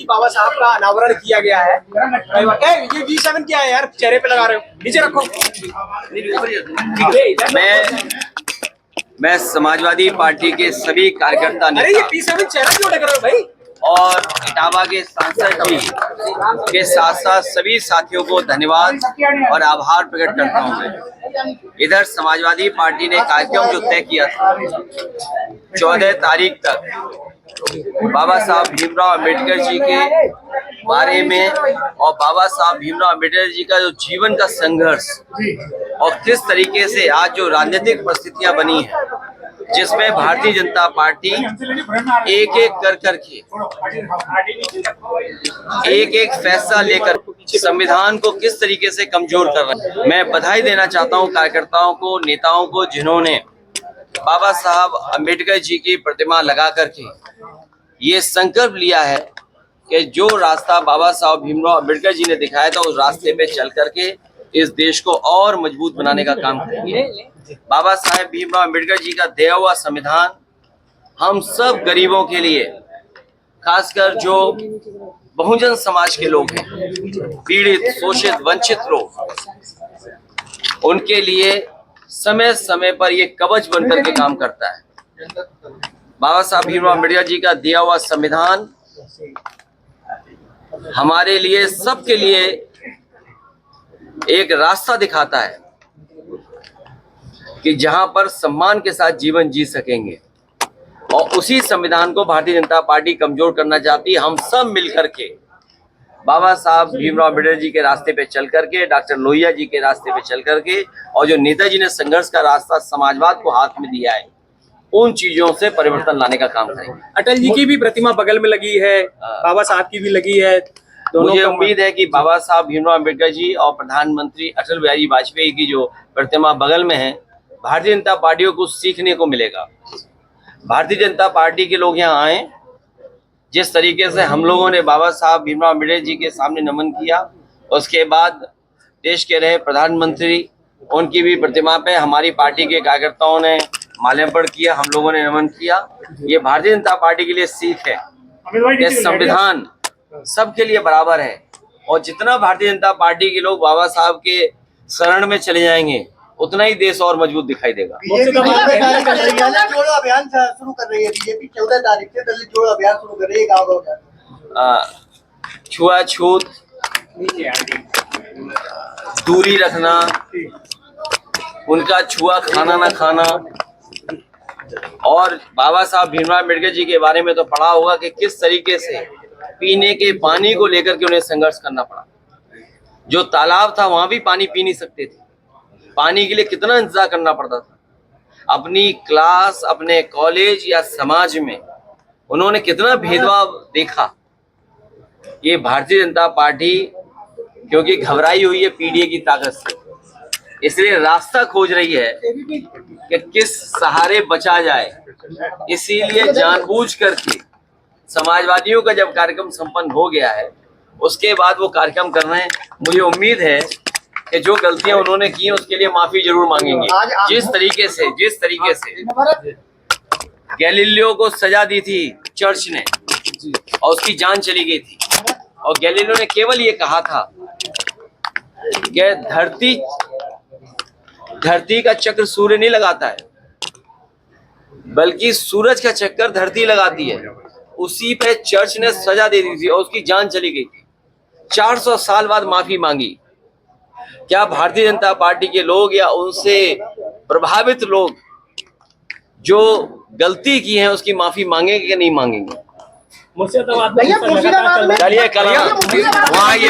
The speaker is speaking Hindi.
बाबा साहब का अनावरण किया गया है। ये G7 क्या है यार, चेहरे पे लगा रहे हो, नीचे रखो। मैं समाजवादी पार्टी के सभी कार्यकर्ता अरे ये P7 चेहरा क्यों ढक रहे हो भाई? और इटावा के सांसद जी के साथ साथ सभी साथियों को धन्यवाद और आभार प्रकट करता हूं। मैं इधर समाजवादी पार्टी ने कार्यक्रम जो तय किया था 14 तारीख तक बाबा साहब भीमराव अंबेडकर जी के बारे में और बाबा साहब भीमराव अंबेडकर जी का जो जीवन का संघर्ष और किस तरीके से आज जो राजनीतिक परिस्थितियां बनी है, जिसमें भारतीय जनता पार्टी एक एक कर करके एक एक फैसला लेकर संविधान को किस तरीके से कमजोर कर रहा है। मैं बधाई देना चाहता हूं कार्यकर्ताओं को, नेताओं को, जिन्होंने बाबा साहब अंबेडकर जी की प्रतिमा लगा करके ये संकल्प लिया है कि जो रास्ता बाबा साहब भीमराव अंबेडकर जी ने दिखाया था उस रास्ते पे चल करके इस देश को और मजबूत बनाने का काम करेंगे। बाबा साहेब भीमराव अंबेडकर जी का दिया हुआ संविधान हम सब गरीबों के लिए, खासकर जो बहुजन समाज के लोग हैं, पीड़ित, शोषित, वंचित लोग, उनके लिए समय समय पर ये कवच बनकर के काम करता है। बाबा साहब भीमराव अंबेडकर जी का दिया हुआ संविधान हमारे लिए, सबके लिए एक रास्ता दिखाता है कि जहां पर सम्मान के साथ जीवन जी सकेंगे। और उसी संविधान को भारतीय जनता पार्टी कमजोर करना चाहती है। हम सब मिलकर के बाबा साहब भीमराव अंबेडकर जी के रास्ते पे चल करके, डॉक्टर लोहिया जी के रास्ते पे चल करके, और जो नेताजी ने संघर्ष का रास्ता समाजवाद को हाथ में दिया है, उन चीजों से परिवर्तन लाने का काम करेंगे। अटल जी की भी प्रतिमा बगल में लगी है, बाबा साहब की भी लगी है। मुझे उम्मीद है कि बाबा साहब भीमराव अंबेडकर जी और प्रधानमंत्री अटल बिहारी वाजपेयी की जो प्रतिमा बगल में है, भारतीय जनता पार्टी को कुछ सीखने को मिलेगा। भारतीय जनता पार्टी के लोग यहाँ आए, जिस तरीके से हम लोगों ने बाबा साहब भीमराव अंबेडकर जी के सामने नमन किया, उसके बाद देश के रहे प्रधानमंत्री, उनकी भी प्रतिमा पे हमारी पार्टी के कार्यकर्ताओं ने माल्यार्पण किया, हम लोगों ने नमन किया। ये भारतीय जनता पार्टी के लिए सीख है कि संविधान सबके लिए बराबर है, और जितना भारतीय जनता पार्टी के लोग बाबा साहब के शरण में चले जाएंगे, उतना ही देश और मजबूत दिखाई देगा। जोड़ो अभियान शुरू कर रही है बीजेपी, 14 तारीख से दलित जोड़ो अभियान शुरू कर रही है गाँव-गाँव। छुआछूत, दूरी रखना, उनका छुआ खाना ना खाना, और बाबा साहब भीमराव अम्बेडकर जी के बारे में तो पढ़ा होगा कि किस तरीके से पीने के पानी को लेकर के उन्हें संघर्ष करना पड़ा। जो तालाब था वहां भी पानी पी नहीं सकते थे, पानी के लिए कितना इंतजार करना पड़ता था। अपनी क्लास, अपने कॉलेज या समाज में उन्होंने कितना भेदभाव देखा। ये भारतीय जनता पार्टी क्योंकि घबराई हुई है पीडीए की ताकत से, इसलिए रास्ता खोज रही है कि किस सहारे बचा जाए। इसीलिए जानबूझ करके समाजवादियों का जब कार्यक्रम संपन्न हो गया है, उसके बाद वो कार्यक्रम कर रहे हैं। मुझे उम्मीद है कि जो गलतियां उन्होंने की हैं उसके लिए माफी जरूर मांगेंगे। जिस तरीके से गैलीलियो को सजा दी थी चर्च ने और उसकी जान चली गई थी, और गैलीलियो ने केवल ये कहा था कि धरती का चक्र सूर्य नहीं लगाता है, बल्कि सूरज का चक्कर धरती लगाती है। उसी पे चर्च ने सजा दे दी थी और उसकी जान चली गई थी। 400 साल बाद माफी मांगी। क्या भारतीय जनता पार्टी के लोग या उनसे प्रभावित लोग जो गलती की है उसकी माफी मांगेंगे कि नहीं मांगेंगे? मुझसे तो बात नहीं। चलिए कल वहाँ ये